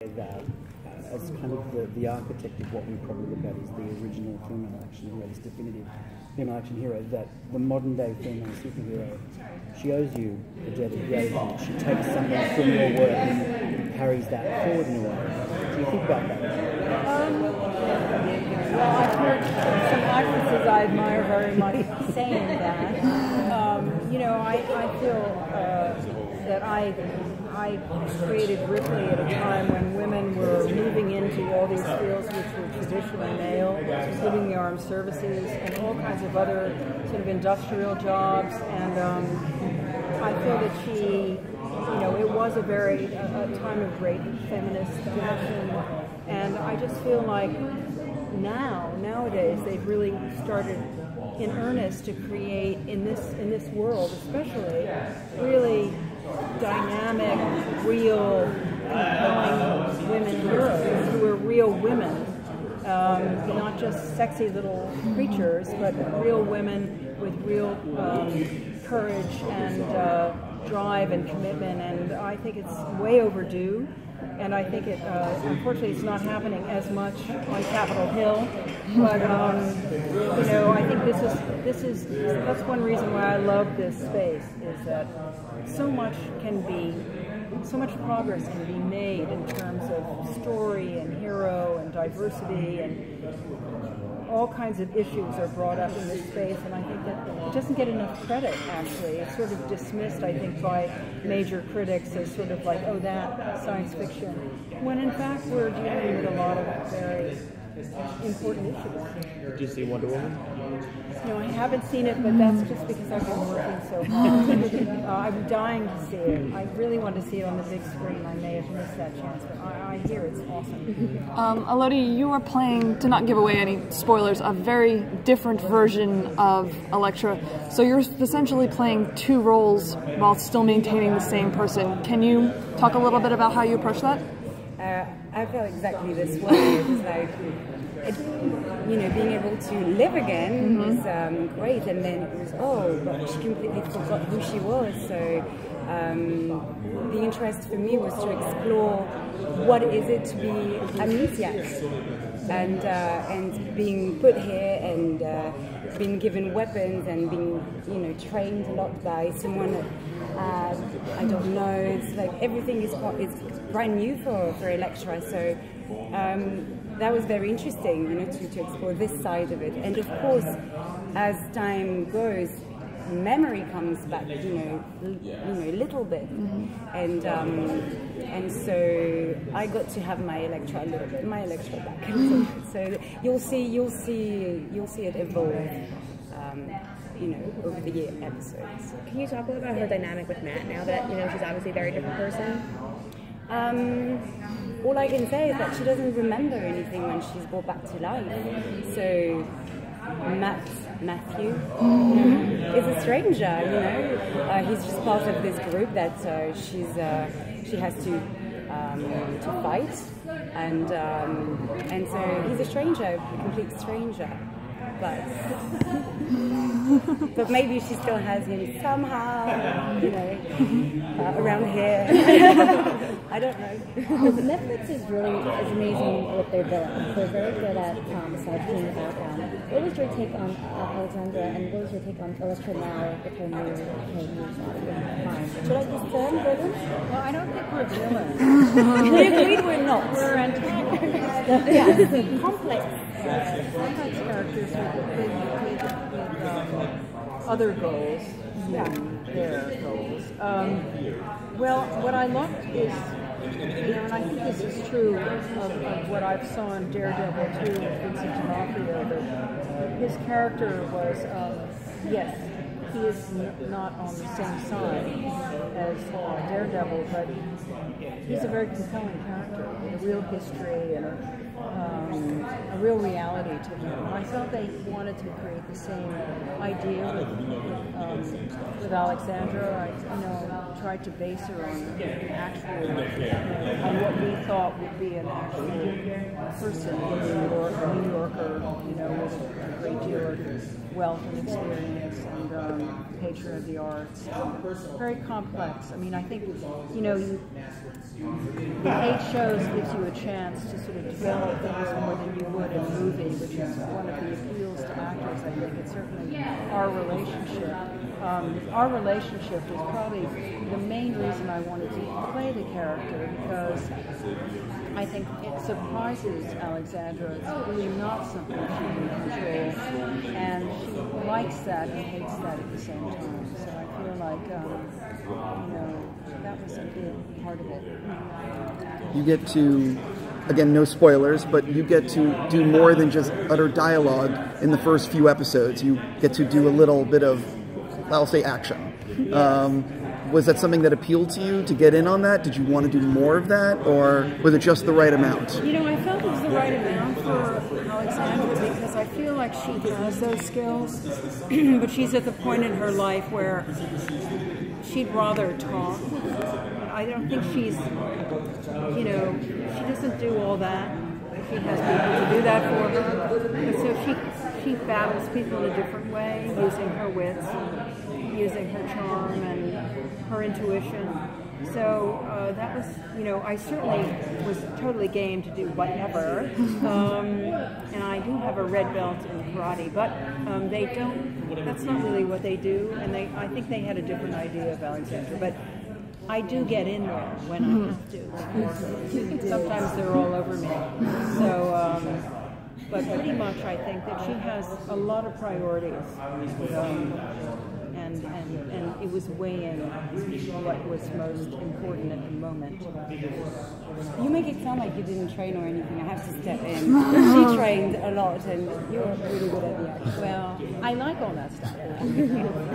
That as kind of the architect of what we probably look at is the original female action hero, this definitive female action hero, that the modern day female superhero, she owes you a debt of gratitude. She takes something from your work and carries that forward in a way. Do you think about that? Well, I've heard some actresses I admire very much saying that. I feel that I created Ripley at a time when women were moving into all these fields which were traditionally male, including the armed services and all kinds of other sort of industrial jobs. And I feel that she, it was a time of great feminist passion. And I just feel like nowadays, they've really started in earnest to create in this world, especially, really dynamic, real, compelling women heroes who are real women, not just sexy little creatures, but real women with real courage and drive and commitment. And I think it's way overdue. And I think unfortunately, it's not happening as much on Capitol Hill. But I think that's one reason why I love this space, is that so much progress can be made in terms of story and hero and diversity, and all kinds of issues are brought up in this space, and I think that it doesn't get enough credit, actually. It's sort of dismissed, I think, by major critics as sort of like, oh, that science fiction, when in fact we're dealing with a lot of very important issues. Did you see Wonder Woman? No, I haven't seen it, but that's just because I've been working so hard. I'm dying to see it. I really want to see it on the big screen. I may have missed that chance, but I hear it's awesome. Elodie, you are playing, to not give away any spoilers, a very different version of Elektra. So you're essentially playing two roles while still maintaining the same person. Can you talk a little bit about how you approach that? I felt exactly this way. It was like, being able to live again was great, and then it was, but she completely forgot who she was. So the interest for me was to explore what is it to be amnesiac, and being put here and being given weapons and being trained a lot by someone that I don't know. It's like everything is brand new for Elektra. So that was very interesting, to explore this side of it. And of course, as time goes, memory comes back, a little bit, and so I got to have my Elektra a little bit, my Elektra back. So you'll see it evolve, over the episodes. Can you talk a little about her dynamic with Matt now that she's obviously a very different person? All I can say is that she doesn't remember anything when she's brought back to life. So Matthew is a stranger. He's just part of this group that she has to fight, and so he's a stranger, a complete stranger. But maybe she still has him somehow, around here. I don't know. Netflix is amazing with their villains. They're very good at massaging the background. What was your take on Alexandra, and what was your take on Elektra now with her new mind? Should I just turn villains? Well, I don't think we're villains. We agreed we're not. We're antagonists. Yeah, complex. Complex characters with other goals than their goals. Well, what I loved is, and I think this is true of what I've saw in Daredevil too, with Vincent D'Onofrio, that his character was, yes, he is not on the same side as Daredevil, but he's a very compelling character with a real history and a real reality to him. I thought they wanted to create the same idea with Alexandra. tried to base her on an actual, on what we thought would be an actual person in New York, a New Yorker, with a great deal of wealth and experience and patron of the arts. Very complex. I mean, I think, the 8 shows gives you a chance to sort of develop things more than you would in a movie, which is one of the appeals to actors, I think. It's certainly our relationship. Our relationship was probably the main reason I wanted to play the character, because I think it surprises Alexandra. It's really not something she can control, and she likes that and hates that at the same time. So I feel like, that was a big part of it. You get to, again, no spoilers, but you get to do more than just utter dialogue in the first few episodes. You get to do a little bit of, I'll say, action. Was that something that appealed to you, to get in on that? Did you want to do more of that, or was it just the right amount? I felt it was the right amount for Alexandra, because I feel like she has those skills, but she's at the point in her life where she'd rather talk. I don't think she's, she doesn't do all that. She has people to do that for her. And so she battles people in a different way, using her wits, using her charm and her intuition. So that was, I certainly was totally game to do whatever. And I do have a red belt in karate, but they don't, that's not really what they do. And I think they had a different idea of Alexandra. But I do get in there when I have to. Sometimes they're all over me. So, but pretty much I think that she has a lot of priorities. And it was weighing what was most important at the moment. You make it sound like you didn't train or anything. I have to step in. She trained a lot, and you were really good at the action. Well, I like all that stuff.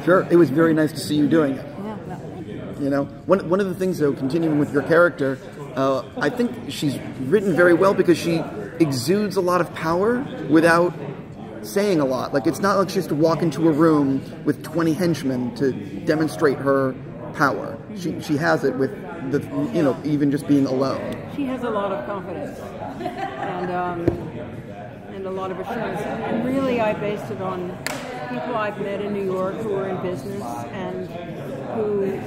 Sure, it was very nice to see you doing it. Yeah. One of the things, though, continuing with your character, I think she's written very well because she exudes a lot of power without saying a lot. Like, it's not like she has to walk into a room with 20 henchmen to demonstrate her power. She has it with the, even just being alone. She has a lot of confidence and a lot of assurance. And really, I based it on people I've met in New York who are in business and who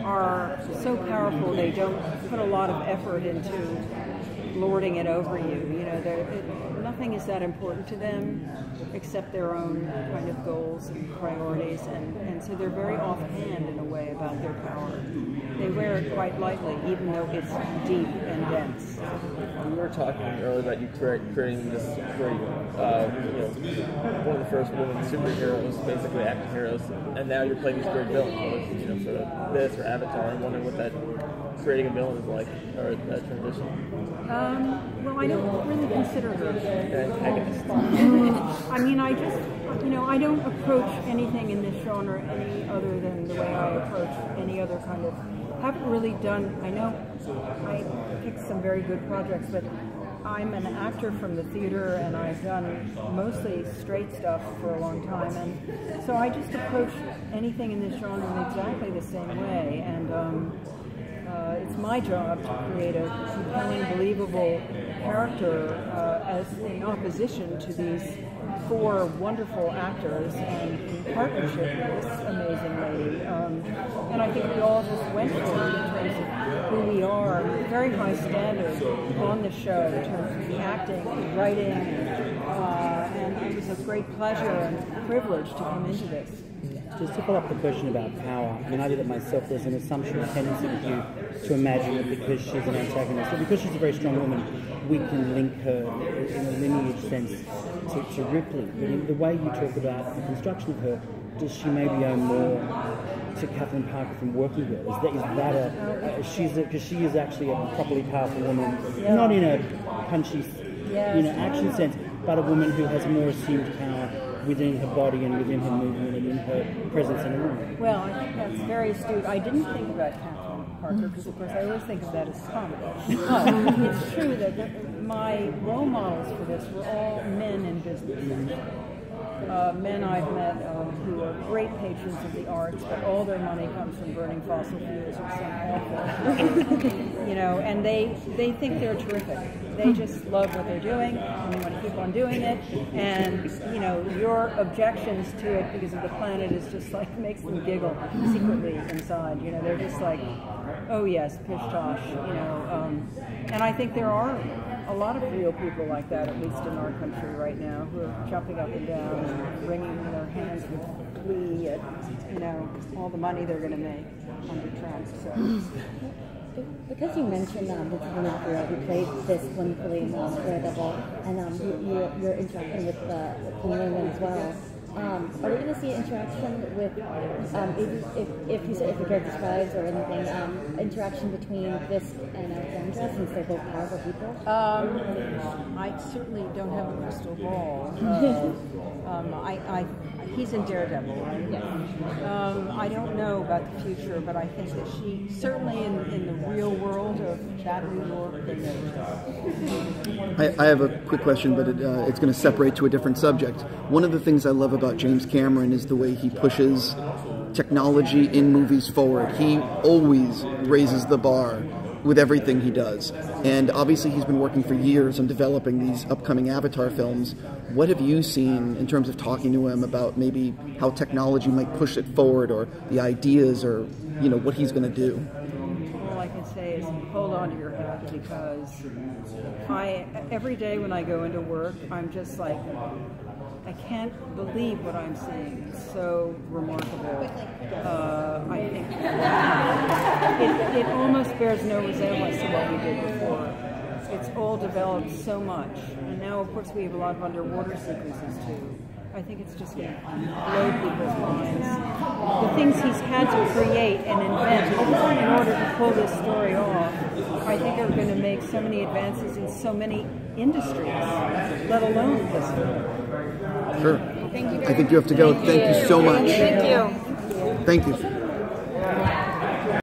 are so powerful they don't put a lot of effort into lording it over you. Nothing is that important to them except their own kind of goals and priorities, and so they're very offhand in a way about their power. They wear it quite lightly, even though it's deep and dense. We were talking earlier about you creating this great, one of the first women superheroes, basically action heroes, and now you're playing these great villains, sort of this or Avatar. I'm wondering what that creating a villain is like, or that transition. Well, I don't really consider her an antagonist. I mean, I just, I don't approach anything in this genre any other than the way I approach any other kind of. Haven't really done. I know I picked some very good projects, but I'm an actor from the theater, and I've done mostly straight stuff for a long time, and so I just approach anything in this genre in exactly the same way, and. It's my job to create a compelling, believable character as in opposition to these 4 wonderful actors and in partnership with this amazing lady. And I think we all just went for it in terms of who we are. Very high standard on the show in terms of the acting, the writing, and it was a great pleasure and privilege to come into this. Just to follow up the question about power, I mean, I did it myself. There's an assumption, a tendency with you to imagine that because she's an antagonist, or because she's a very strong woman, we can link her in a lineage sense to Ripley. But in the way you talk about the construction of her, does she maybe owe more to Kathleen Parker from Working Girl? Is that because she is actually a properly powerful woman, not in a punchy, action sense, but a woman who has more assumed power within her body and within her movement and in her presence in a room. Well, I think that's very astute. I didn't think about Kathleen Parker because, of course, I always think of that as comedy. But it's true that my role models for this were all men in business. men I've met who are great patrons of the arts, but all their money comes from burning fossil fuels or some awful, you know, and they think they're terrific. They just love what they're doing, and they want to keep on doing it. And you know, your objections to it because of the planet is just like makes them giggle secretly inside. You know, they're just like, oh yes, pish tosh. You know, and I think there are a lot of real people like that, at least in our country right now, who are jumping up and down and wringing their hands with glee at, you know, all the money they're going to make under Trump. So. Because you mentioned Vincent D'Onofrio, who played this wonderfully Daredevil, and you're interacting with women as well. Are we going to see interaction with, if the character describes or anything, interaction between this and Alexandra, since they're both powerful people? I certainly don't have a crystal ball. He's in Daredevil, right? Yes. I don't know about the future, but I think that she, certainly in the real world of that New York, they know. I have a quick question, but it's going to separate to a different subject. One of the things I love about James Cameron is the way he pushes technology in movies forward. He always raises the bar with everything he does. And obviously he's been working for years on developing these upcoming Avatar films. What have you seen in terms of talking to him about maybe how technology might push it forward, or the ideas, or, you know, what he's going to do? All I can say is hold on to your hat, because every day when I go into work, I'm just like, I can't believe what I'm seeing. It's so remarkable. I think it almost bears no resemblance to what we did before. It's all developed so much. And now, of course, we have a lot of underwater sequences, too. I think it's just going to blow people's minds. The things he's had to create and invent in order to pull this story off, I think are going to make so many advances in so many industries, let alone history. Sure. I think you have to go. Thank you so much. Thank you. Thank you.